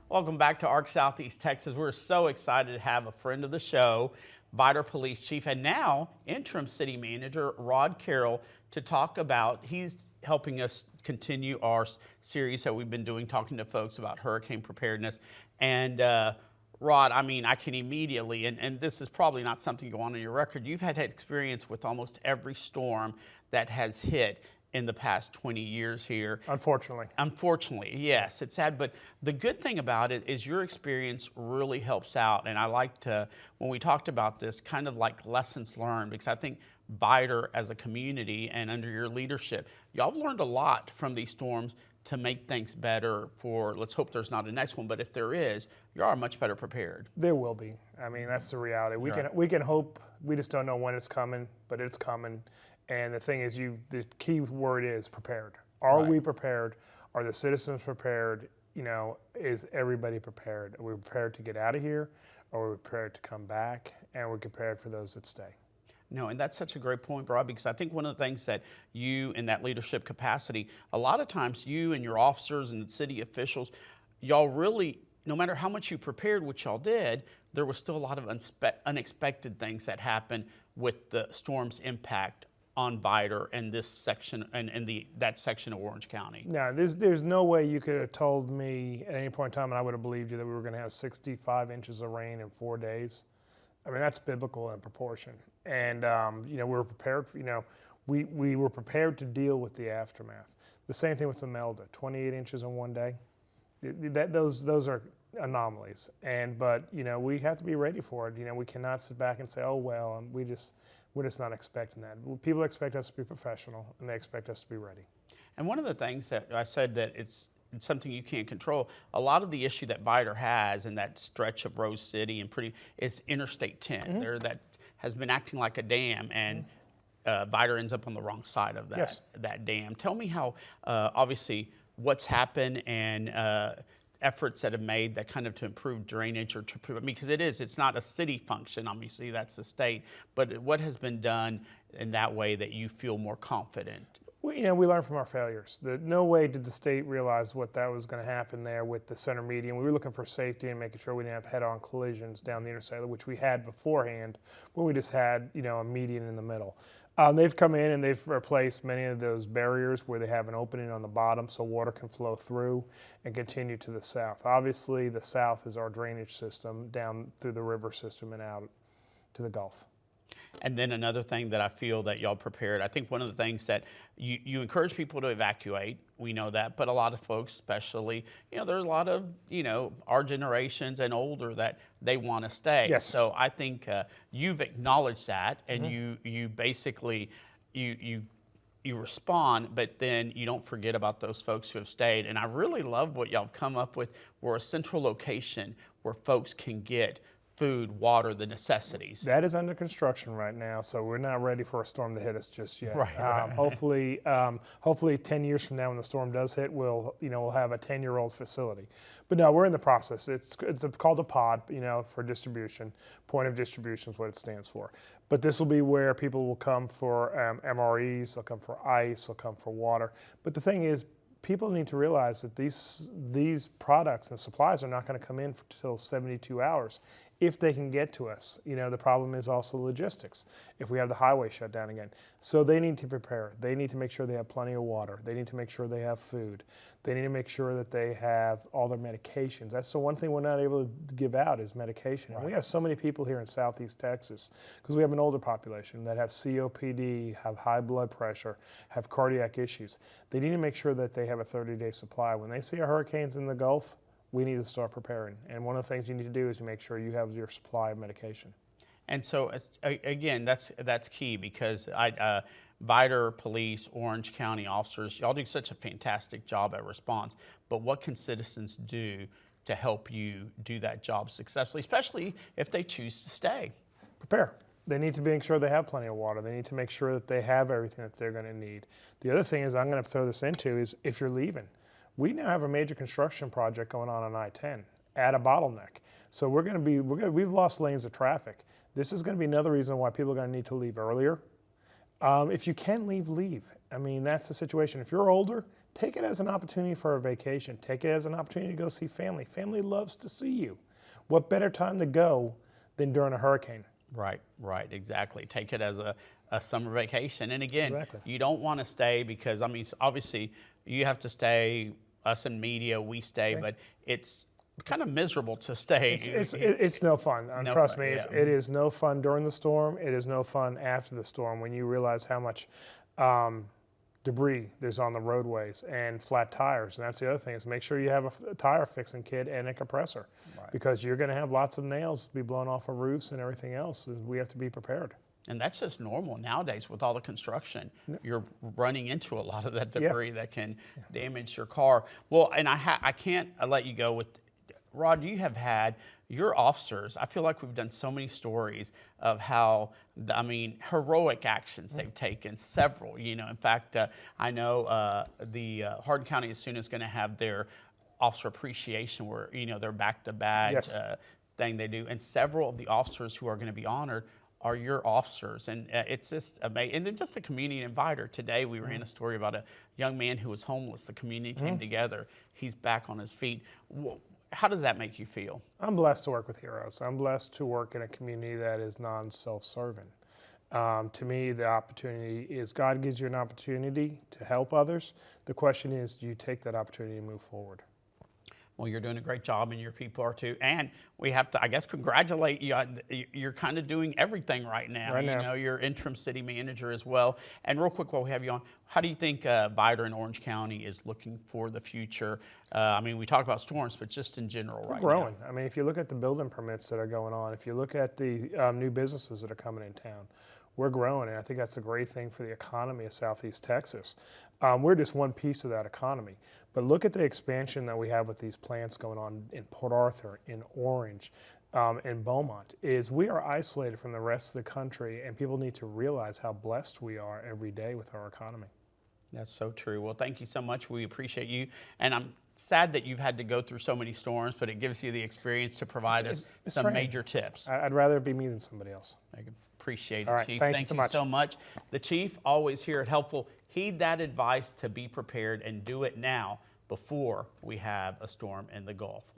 Welcome back to ARC Southeast Texas. We're so excited to have a friend of the show, Vidor Police Chief, and now interim city manager, Carroll, to talk about, he's helping us continue our series that we've been doing, talking to folks about hurricane preparedness. And Rod, I mean, I can immediately, and this is probably not something you go on your record, you've had experience with almost every storm that has hit in the past 20 years here. Unfortunately. Unfortunately, yes, it's sad. But the good thing about it is your experience really helps out. And I like to, when we talked about this, kind of like lessons learned, because I think Vidor as a community and under your leadership, y'all have learned a lot from these storms to make things better for, let's hope there's not a next one, but if there is, you are much better prepared. There will be. I mean, that's the reality. We can hope, we just don't know when it's coming, but it's coming. And the thing is, the key word is prepared. Are we prepared? Are the citizens prepared? You know, is everybody prepared? Are we prepared to get out of here? Are we prepared to come back? And we're prepared for those that stay. No, and that's such a great point, Rob, because I think one of the things that you, in that leadership capacity, a lot of times you and your officers and city officials, y'all really, no matter how much you prepared, what y'all did, there was still a lot of unexpected things that happened with the storm's impact on Vidor and this section and that section of Orange County. Now, there's no way you could have told me at any point in time, and I would have believed you, that we were going to have 65 inches of rain in 4 days. I mean, that's biblical in proportion. And you know, we were prepared. We were prepared to deal with the aftermath. The same thing with the Melda, 28 inches in 1 day. Those are anomalies. But you know, we have to be ready for it. You know, we cannot sit back and say, oh well, we're just not expecting that. People expect us to be professional, and they expect us to be ready. And one of the things that I said that it's something you can't control. A lot of the issue that Vidor has in that stretch of Rose City and is Interstate 10. There that has been acting like a dam, and Vidor ends up on the wrong side of that dam. Tell me how, obviously, what's happened and efforts that have made that kind of to improve drainage or to improve, I mean, because it's not a city function, obviously that's the state, but what has been done in that way that you feel more confident? Well, you know, we learned from our failures. No way did the state realize what that was going to happen there with the center median. We were looking for safety and making sure we didn't have head-on collisions down the interstate, which we had beforehand, where we just had, you know, a median in the middle. They've come in and they've replaced many of those barriers where they have an opening on the bottom so water can flow through and continue to the south. Obviously, the south is our drainage system down through the river system and out to the Gulf. And then another thing that I feel that y'all prepared, I think one of the things that you encourage people to evacuate, we know that, but a lot of folks, especially, you know, there's a lot of, you know, our generations and older that they want to stay. Yes. So I think you've acknowledged that, and you basically, you respond, but then you don't forget about those folks who have stayed. And I really love what y'all have come up with. We're a central location where folks can get food, water, the necessities. That is under construction right now, so we're not ready for a storm to hit us just yet. Right. Hopefully 10 years from now when the storm does hit, we'll have a 10-year-old facility. But no, we're in the process. It's called a pod, you know, for distribution. Point of distribution is what it stands for. But this will be where people will come for MREs, they'll come for ice, they'll come for water. But the thing is, people need to realize that these products and supplies are not going to come in until 72 hours. If they can get to us. You know, the problem is also logistics, if we have the highway shut down again. So they need to prepare. They need to make sure they have plenty of water. They need to make sure they have food. They need to make sure that they have all their medications. That's the one thing we're not able to give out is medication. And we have so many people here in Southeast Texas, because we have an older population that have COPD, have high blood pressure, have cardiac issues. They need to make sure that they have a 30-day supply. When they see hurricanes in the Gulf, we need to start preparing. And one of the things you need to do is make sure you have your supply of medication. And so, again, that's key, because Vidor Police, Orange County officers, y'all do such a fantastic job at response. But what can citizens do to help you do that job successfully, especially if they choose to stay? Prepare. They need to make sure they have plenty of water. They need to make sure that they have everything that they're going to need. The other thing is I'm going to throw this into is if you're leaving. We now have a major construction project going on I-10 at a bottleneck. So we've lost lanes of traffic. This is going to be another reason why people are going to need to leave earlier. If you can leave, leave. I mean, that's the situation. If you're older, take it as an opportunity for a vacation. Take it as an opportunity to go see family. Family loves to see you. What better time to go than during a hurricane? Right, exactly. Take it as a summer vacation. And again, Exactly. you don't want to stay because, I mean, obviously you have to stay, us in media, we stay, but it's kind of miserable to stay. It's no fun. No Trust fun, me, yeah. it is no fun during the storm. It is no fun after the storm when you realize how much debris there's on the roadways and flat tires. And that's the other thing, is make sure you have a tire fixing kit and a compressor, because you're going to have lots of nails be blown off of roofs and everything else. And we have to be prepared. And that's just normal nowadays with all the construction. You're running into a lot of that debris that can damage your car. Well, and I can't let you go with, Rod, you have had your officers. I feel like we've done so many stories of how, I mean, heroic actions they've taken, several. You know, in fact, I know the Hardin County as soon is going to have their officer appreciation, where, you know, their back-to-badge thing they do. And several of the officers who are going to be honored are your officers, and it's just amazing. And then just a community inviter. Today we ran a story about a young man who was homeless. The community came together. He's back on his feet. How does that make you feel? I'm blessed to work with heroes. I'm blessed to work in a community that is non-self-serving. To me, the opportunity is, God gives you an opportunity to help others. The question is, do you take that opportunity and move forward? Well, you're doing a great job, and your people are too. And we have to, I guess, congratulate you. You're kind of doing everything right now. You know, you're interim city manager as well. And real quick, while we have you on, how do you think Vidor and Orange County is looking for the future? I mean, we talk about storms, but just in general right now. We're growing. I mean, if you look at the building permits that are going on, if you look at the new businesses that are coming in town, we're growing, and I think that's a great thing for the economy of Southeast Texas. We're just one piece of that economy. But look at the expansion that we have with these plants going on in Port Arthur, in Orange, in Beaumont. Is we are isolated from the rest of the country, and people need to realize how blessed we are every day with our economy. That's so true. Well, thank you so much. We appreciate you. And I'm sad that you've had to go through so many storms, but it gives you the experience to provide us some training. Major tips. I'd rather it be me than somebody else. Appreciate it, All right, Chief. thank you so much. The Chief, always here at Helpful. Heed that advice to be prepared and do it now before we have a storm in the Gulf.